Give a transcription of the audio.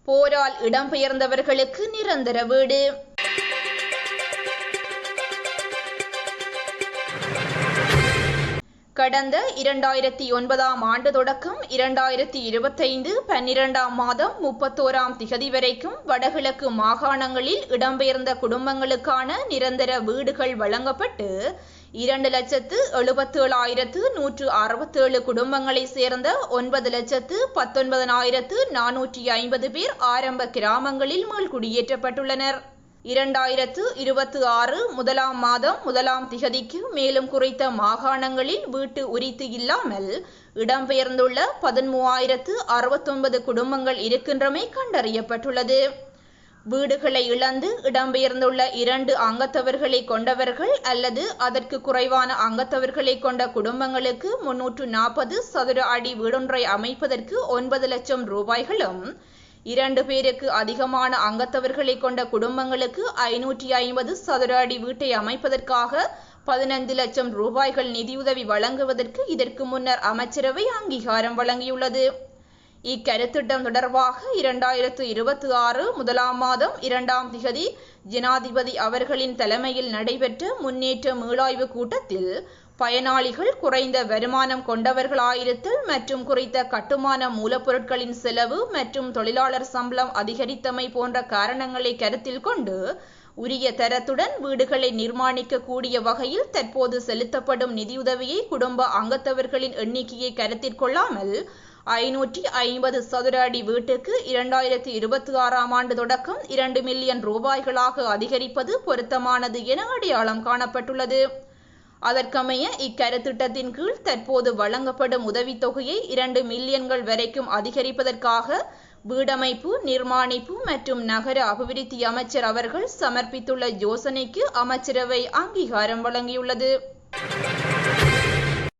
போரால் இடம்பெயர்ந்தவர்களுக்கு நிரந்தர வீடு. கடந்த 2009 ஆண்டு தொடக்கம் 2025 12ஆம் மாதம் 31ஆம் திகதி வரைக்கும் வடகிழக்கு மாகாணங்களில் இடம்பெயர்ந்த குடும்பங்களுக்கான நிரந்தர வீடுகள் வழங்கப்பட்டு 2,77,167 குடும்பங்களை சேர்ந்த 9,19,450 பேர் ஆரம்ப கிராமங்களில் மீள்குடியேற்றப்பட்டுள்ளனர். 2026 முதலாம் மாதம் 1ஆம் திகதிக்கு மேலும் குறித்த மாகாணங்களில் வீட்டு உரித்து இல்லாமல் இடம்பெயர்ந்துள்ள 13,069 குடும்பங்கள் இருக்கின்றமை கண்டறியப்பட்டுள்ளது. வீடுகளை இழந்து இடம்பெயர்ந்துள்ள 2 அங்கத்தவர்களை கொண்டவர்கள் அல்லது அதற்கு குறைவான அங்கத்தவர்களை கொண்ட குடும்பங்களுக்கு 340 சதுர அடி வீடொன்றை அமைப்பதற்கு 9 லட்சம் ரூபாய்களும், 2 பேருக்கு அதிகமான அங்கத்தவர்களை கொண்ட குடும்பங்களுக்கு 550 சதுர அடி வீட்டை அமைப்பதற்காக 15 லட்சம் ரூபாய்கள் நிதியுதவி வழங்குவதற்கு இதற்கு முன்னர் அமைச்சரவை அங்கீகாரம் வழங்கியுள்ளது. இக்கருத்திட்டம் தொடர்பாக 2026 முதலாம் மாதம் 2ஆம் திகதி ஜனாதிபதி அவர்களின் தலைமையில் நடைபெற்ற முன்னேற்ற மீளாய்வு கூட்டத்தில் பயனாளிகள் குறைந்த வருமானம் கொண்டவர்களாயிருத்தல் மற்றும் குறித்த கட்டுமான மூலப்பொருட்களின் செலவு மற்றும் தொழிலாளர் சம்பளம் அதிகரித்தமை போன்ற காரணங்களை கருத்தில் கொண்டு உரிய தரத்துடன் வீடுகளை நிர்மாணிக்க கூடிய வகையில் தற்போது செலுத்தப்படும் நிதியுதவியை குடும்ப அங்கத்தவர்களின் எண்ணிக்கையை கருத்தில் கொள்ளாமல் 550 சதுர அடி வீட்டுக்கு 2026ஆம் ஆண்டு தொடக்கம் 2 மில்லியன் ரூபாய்களாக அதிகரிப்பது பொருத்தமானது என அடையாளம் காணப்பட்டுள்ளது. அதற்கமைய இக்கருத்திட்டத்தின் கீழ் தற்போது வழங்கப்படும் உதவித்தொகையை 2 மில்லியன்கள் வரைக்கும் அதிகரிப்பதற்காக வீடமைப்பு, நிர்மாணிப்பு மற்றும் நகர அபிவிருத்தி அமைச்சர் அவர்கள் சமர்ப்பித்துள்ள யோசனைக்கு அமைச்சரவை அங்கீகாரம் வழங்கியுள்ளது.